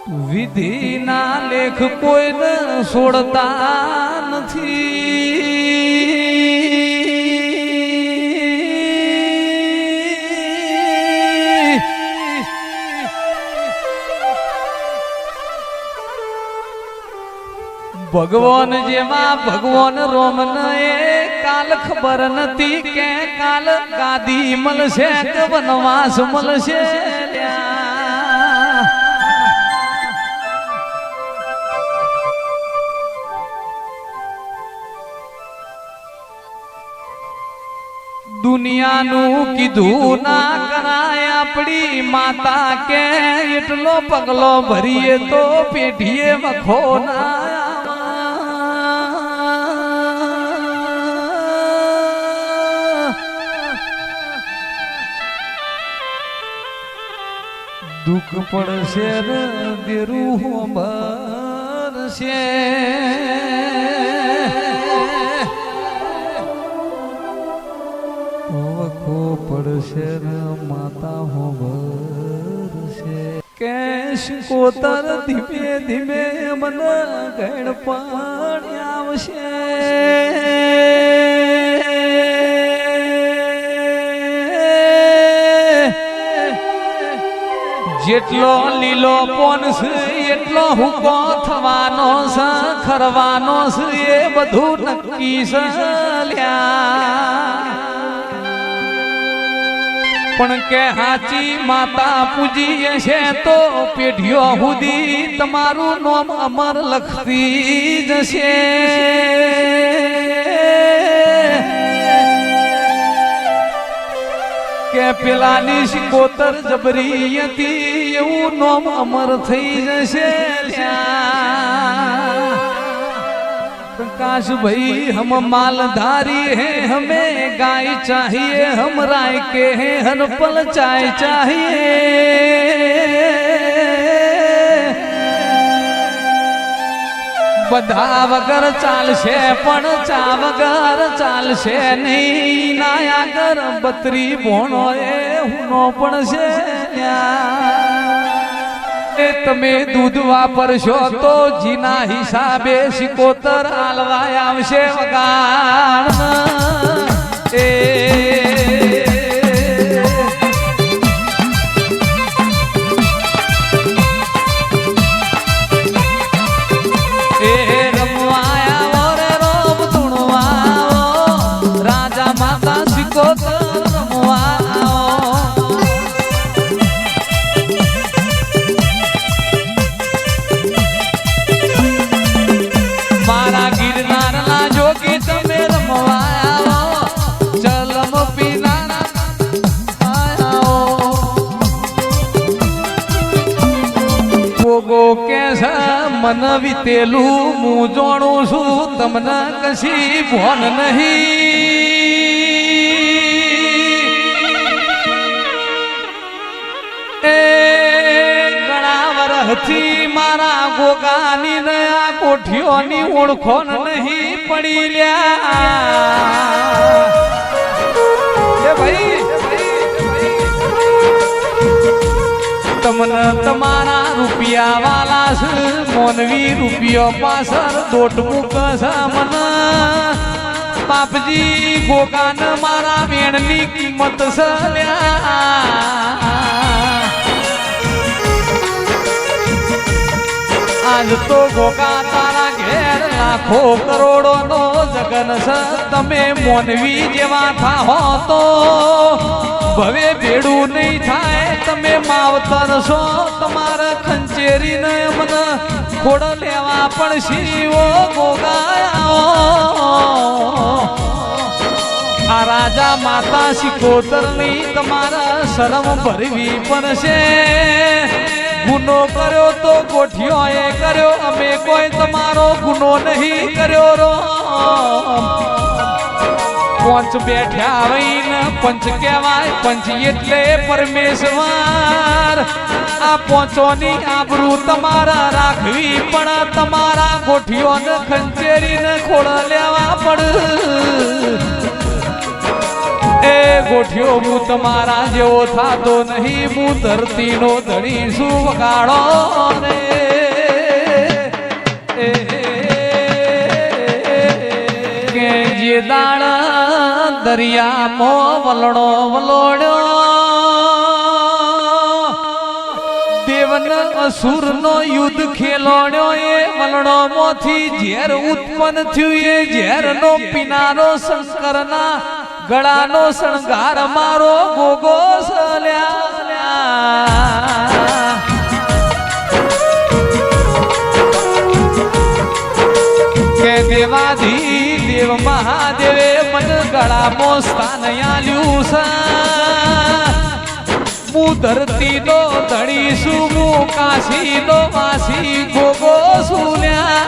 વિધિના લેખ કોઈને છોડતા નથી. ભગવાન જેમાં ભગવાન રોમને એ કાલ ખબર નથી કે કાલ ગાદી મળશે કે વનવાસ મળશે. દુનિયાનું કીધું ના કરાય આપણી માતા કે એટલો પગલો ભરીએ તો પેઢીએ વખો ના. દુઃખ પડશે ને દેરું ભરશે. વખો પડશે ને માતા હો ભરશે. કે કોતર ધીમે ધીમે મને ગણ પાણી આવશે. જેટલો લીલો પોન છે એટલો હુકો થવાનો છે, ખરવાનો છે એ બધું નક્કી છે. પણ કે હાચી માતા પૂજી છે તો પેઢીઓ સુધી તમારું નામ અમર લખતી જશે. કે પેલાની શિકોતર જબરી હતી એવું નામ અમર થઈ જશે. प्रकाश भाई हम मालधारी हैं, हमें गाय चाहिए, हम राय के हैं, हर पल चाय चाहिए. બધા વગર ચાલશે પણ ચા વગર ચાલશે નહીં. નાયા ગર બત્રી ભોણો એ હુનો પણ છે. તમે દૂધ વાપરશો તો જીના હિસાબે શિકોતર આલવાય આવશે વગાડ. રમવાયા રે રોમ ધૂણવા રાજા માતા શિકોતર રમવા. મન વિતેલું હું જાણું છું, તમને કશી ભોન નહીં. એ ઘણા વરહથી મારા ગોગાની નયા કોઠીઓની ઓળખો નહીં પડી લ્યા. એ ભાઈ તમને તમારા રૂપિયા વાલા છે, મોનવી રૂપિયો પાછળ દોટ મૂકસ. મને બાપજી ગોગાન મારા વેણની કિંમત સલ્યા. આજ તો ગોગા તારા ઘેર લાખો કરોડો નો જગન છે. તમે મોનવી જેવા થાહો તો ભવે ભેડું નહીં થાય. તમે માવતર છો, તમારે ખંચેરીને મને ખોડ લેવા પણ શીવો ગોગાયા. આ રાજા માતા શિકોતર ની તમારા શરમ ભરવી પડશે. ગુનો કર્યો તો ગોઠિયો એ કર્યો, અમે કોઈ તમારો ગુનો નહીં કર્યો. રો પંચ બેઠ્યા વહીને પંચ કહેવાય, પંચ એટલે પરમેશ્વર. આ પોંચોની આબરૂ તમારા રાખવી પણ તમારા ગોઠીઓને ખંચેરીને ખોળ લેવા પડ. એ ગોઠિયો હું તમારા જેવો થાતો નહીં. હું ધરતીનો ધણી શું વગાડો રે. દાળ દરિયામાં વલણો વલોડ્યો દેવન અસુરનો યુદ્ધ ખેલોડ્યો એ વલણોમાંથી ઝેર ઉત્પન્ન થયું એ ઝેરનો પીનારો શંકરના ગળાનો શણગાર મારો ગોગો સલ્યા કે દેવાધી દેવ મહાદેવે મન ગળામાં સ્થાન આલ્યું છે હું ધરતી નો ધણી છું હું કાશી નો વાસી ગોગો સુલ્યા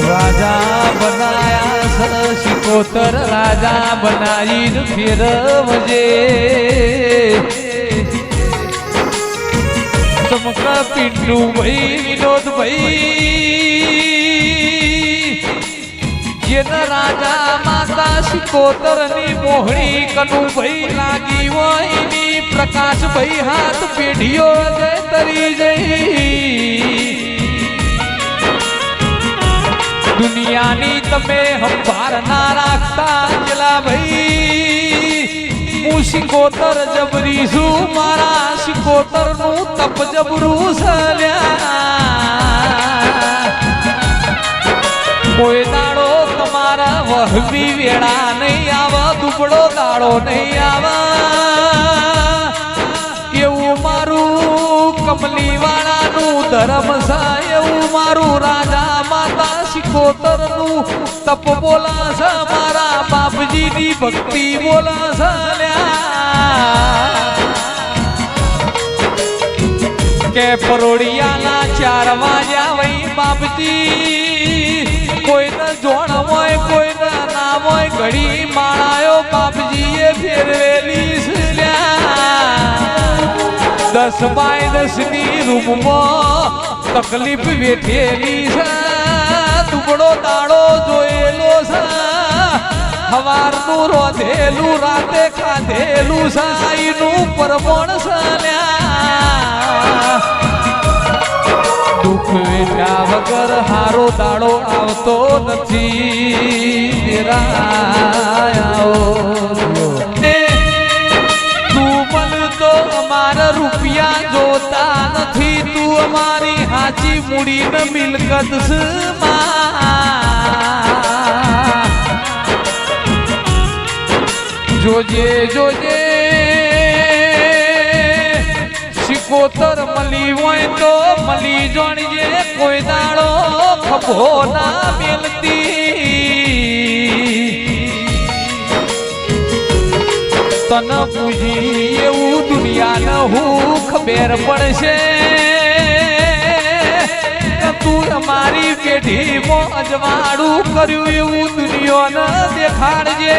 રાજા બનાયા સિકોતર રાજા બનાવી ફેરવજે ચમકા પિંડુ ભાઈ વિનોદ ભાઈ જેના રાજા માતા સિકોતર ની મોહણી કનુ ભાઈ લાગી હોય ની પ્રકાશ ભાઈ હાથ પેઢીઓ જય તરી જઈ દુનિયાની તમે હંભાર ના રાખતા જલા ભાઈ હું સિકોતર જબરી છું મારા સિકોતર નું તપ જબરું સલ્યા કોઈ દાડો તમારા વહમી વેળા નહીં આવા દુબળો દાડો નહીં આવા એવું મારું કમલી વાળાનું ધર્મ છે એવું મારું રાજા માતા સિકોતર નું તપ બોલા છે મારા બાપજી ની ભક્તિ બોલા છે કે પરોડિયાના 4 વાગ્યા વઈ બાપજી કોઈને જોણ હોય કોઈને નામ હોય ઘડી માળાયો બાપજીએ ફેરવેલી સલ્યા 10 બાય 10 ની રૂમમાં તકલીફ વેઠેલી છે દુબળો દાડો જોયેલો છે હવારનું રોધેલું રાતે ખાધેલું સાઈનું પરમણ સલ્યા દુઃખ વેઠ્યા વગર હારો દાડો આવતો નથી તું મન તો અમારા રૂપિયા જોતા નથી તું અમારી હાચી મૂડીને મિલકત જોજે જોજે સિકોતર મળી હોય તો મળી જોણજે કોઈ દાડો ખભો ના મેલતી તન પૂજી એવું દુનિયાને હું ખબર પડશે તું અમારી પેઢીમાં અજવાળું કર્યું એવું દુનિયાને દેખાડજે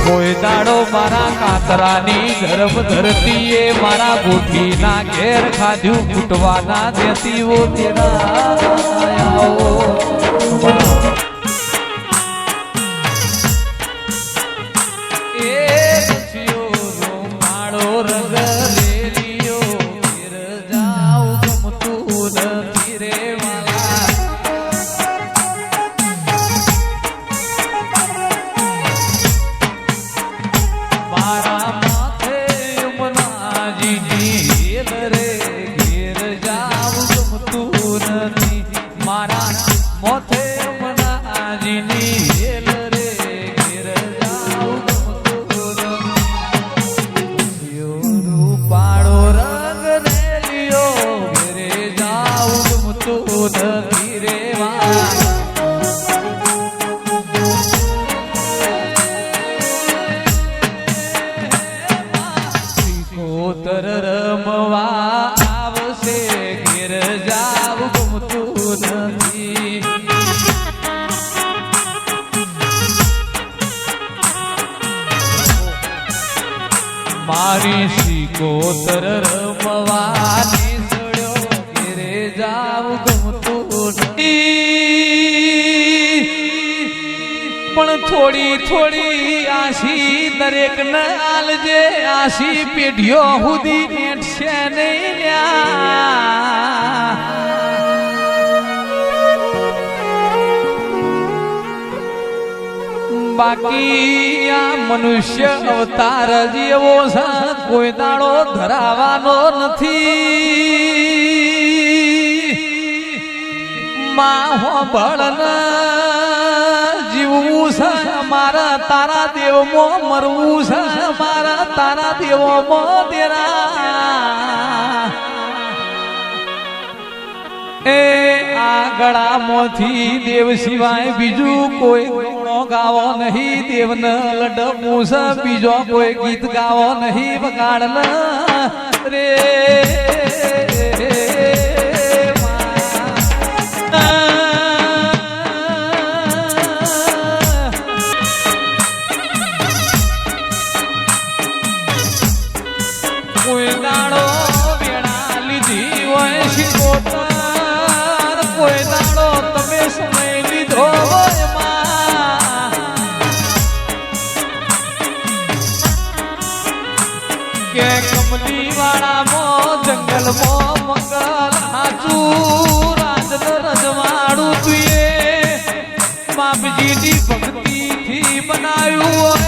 કોઈ દાડો મારા કાતરાની ગર્ભ ધરતીએ મારા ગોઠીના ઘેર ખાધ્યું ફૂટવાના દેતીઓ તેરા મારી સિકોતર રમવાની સડ્યો ઘેરે જાવ ગમતું નથી પણ થોડું થોડી થોડી આશી દરેક ને આલજે આશી પેઢીઓ સુધી મેટશે નહીં લ્યા બાકી આ મનુષ્ય અવતાર જેવો છે કોઈ દાડો ધરાવાનો નથી માં હોબળન જીવવું છે મારા તારા દેવમાં મરવું છે મારા તારા દેવમાં તેરા એ આ ગળામાંથી દેવ સિવાય બીજું કોઈ ગુણો ગાવો નહીં દેવને લડવું છે બીજો કોઈ ગીત ગાવો નહીં વગાડન રે કોઈ દાડો વેણા લીધી હોય શિકોતર કોઈ દાડો તમે સમય લીધો હોય કે કમલી વાળામાં જંગલમાં મંગલ હાચું રાજ રજવાડું તુએ બાપજીની ભક્તિથી બનાવ્યું હોય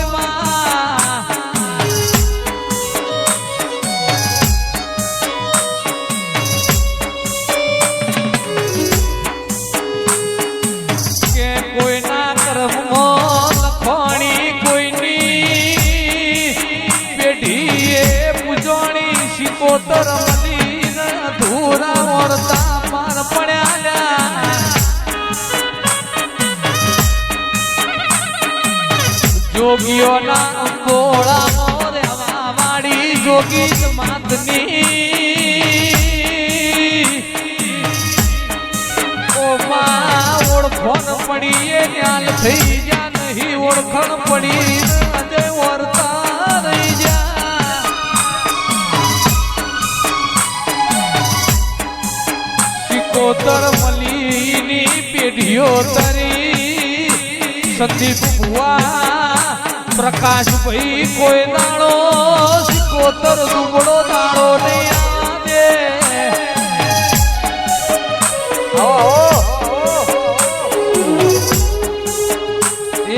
કોતર મલીન ધૂરા ઓરતા પાર પડ્યા જોગીઓના અંગોળામાં રહેવા વાળી જોગી માતની ઓમાં ઓળખણ પડી એ ન્યાલ થઈ જા નહીં ઓળખણ પડી અજય ઓરતા રહી જા કોતર મલીની પેઢીઓ તરી સંદીપ ભુવા પ્રકાશભાઈ કોઈ દાડો કોતર દુબળો દાડો નહીં આવે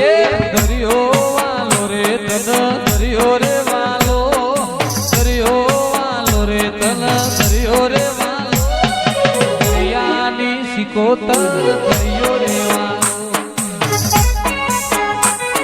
એ દરિયો વાલો રે તન દરિયો રે વાલો દરિયો વાલો રે તન દરિયો રે કોતર દરિયો રે